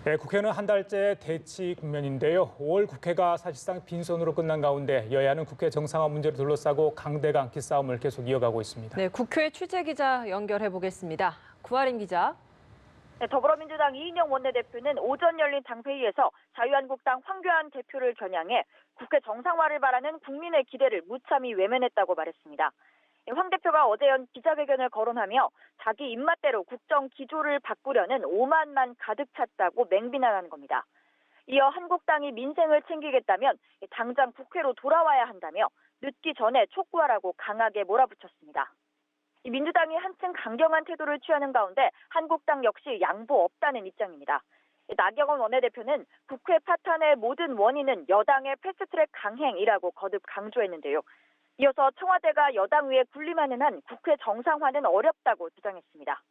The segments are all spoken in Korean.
네, 국회는 한 달째 대치 국면인데요. 5월 국회가 사실상 빈손으로 끝난 가운데 여야는 국회 정상화 문제를 둘러싸고 강대강 기싸움을 계속 이어가고 있습니다. 네, 국회 취재 기자 연결해 보겠습니다. 구하림 기자. 네, 더불어민주당 이인영 원내대표는 오전 열린 당회의에서 자유한국당 황교안 대표를 겨냥해 국회 정상화를 바라는 국민의 기대를 무참히 외면했다고 말했습니다. 황 대표가 어제 연 기자회견을 거론하며 자기 입맛대로 국정 기조를 바꾸려는 오만만 가득 찼다고 맹비난한 겁니다. 이어 한국당이 민생을 챙기겠다면 당장 국회로 돌아와야 한다며 늦기 전에 촉구하라고 강하게 몰아붙였습니다. 민주당이 한층 강경한 태도를 취하는 가운데 한국당 역시 양보 없다는 입장입니다. 나경원 원내대표는 국회 파탄의 모든 원인은 여당의 패스트트랙 강행이라고 거듭 강조했는데요. 이어서 청와대가 여당 위에 군림하는 한 국회 정상화는 어렵다고 주장했습니다.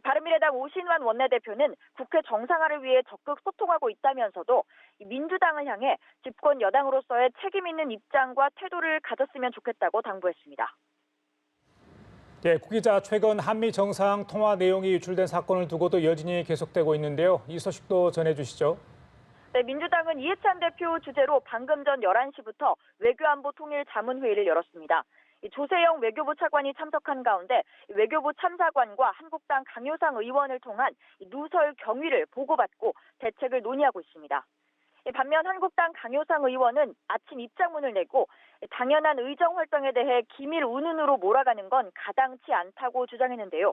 바른미래당 오신환 원내대표는 국회 정상화를 위해 적극 소통하고 있다면서도 민주당을 향해 집권 여당으로서의 책임 있는 입장과 태도를 가졌으면 좋겠다고 당부했습니다. 네, 구 기자, 최근 한미 정상 통화 내용이 유출된 사건을 두고도 여진이 계속되고 있는데요. 이 소식도 전해주시죠. 네, 민주당은 이해찬 대표 주재로 방금 전 11시부터 외교안보 통일 자문회의를 열었습니다. 조세영 외교부 차관이 참석한 가운데 외교부 참사관과 한국당 강효상 의원을 통한 누설 경위를 보고받고 대책을 논의하고 있습니다. 반면 한국당 강효상 의원은 아침 입장문을 내고 당연한 의정 활동에 대해 기밀 운운으로 몰아가는 건 가당치 않다고 주장했는데요.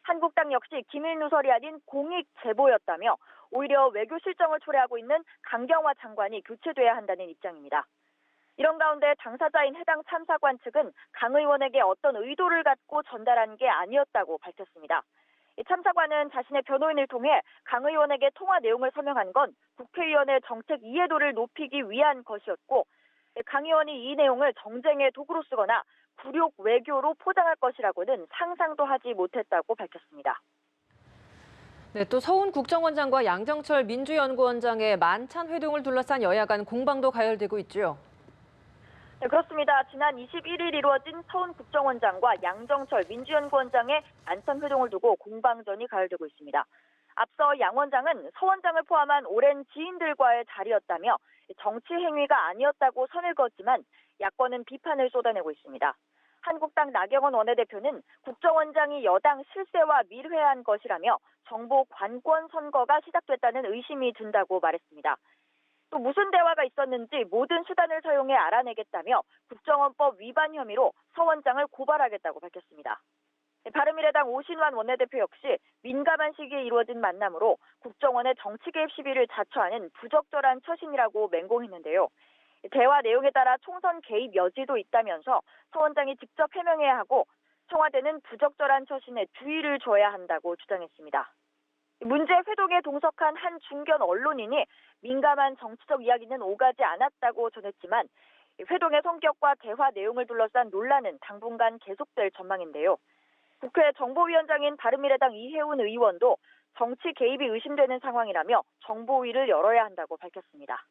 한국당 역시 기밀 누설이 아닌 공익 제보였다며 오히려 외교 실정을 초래하고 있는 강경화 장관이 교체돼야 한다는 입장입니다. 이런 가운데 당사자인 해당 참사관 측은 강 의원에게 어떤 의도를 갖고 전달한 게 아니었다고 밝혔습니다. 참사관은 자신의 변호인을 통해 강 의원에게 통화 내용을 설명한 건 국회의원의 정책 이해도를 높이기 위한 것이었고 강 의원이 이 내용을 정쟁의 도구로 쓰거나 굴욕 외교로 포장할 것이라고는 상상도 하지 못했다고 밝혔습니다. 네, 또 서훈 국정원장과 양정철 민주연구원장의 만찬 회동을 둘러싼 여야 간 공방도 가열되고 있죠. 네, 그렇습니다. 지난 21일 이루어진 서훈 국정원장과 양정철 민주연구원장의 만찬 회동을 두고 공방전이 가열되고 있습니다. 앞서 양 원장은 서 원장을 포함한 오랜 지인들과의 자리였다며 정치 행위가 아니었다고 선을 그었지만 야권은 비판을 쏟아내고 있습니다. 한국당 나경원 원내대표는 국정원장이 여당 실세와 밀회한 것이라며 정보 관권 선거가 시작됐다는 의심이 든다고 말했습니다. 또 무슨 대화가 있었는지 모든 수단을 사용해 알아내겠다며 국정원법 위반 혐의로 서 원장을 고발하겠다고 밝혔습니다. 바른미래당 오신환 원내대표 역시 민감한 시기에 이루어진 만남으로 국정원의 정치 개입 시비를 자초하는 부적절한 처신이라고 맹공했는데요. 대화 내용에 따라 총선 개입 여지도 있다면서 서 원장이 직접 해명해야 하고 청와대는 부적절한 처신에 주의를 줘야 한다고 주장했습니다. 문제 회동에 동석한 한 중견 언론인이 민감한 정치적 이야기는 오가지 않았다고 전했지만 회동의 성격과 대화 내용을 둘러싼 논란은 당분간 계속될 전망인데요. 국회 정보위원장인 바른미래당 이해운 의원도 정치 개입이 의심되는 상황이라며 정보위를 열어야 한다고 밝혔습니다.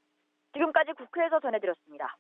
지금까지 국회에서 전해드렸습니다.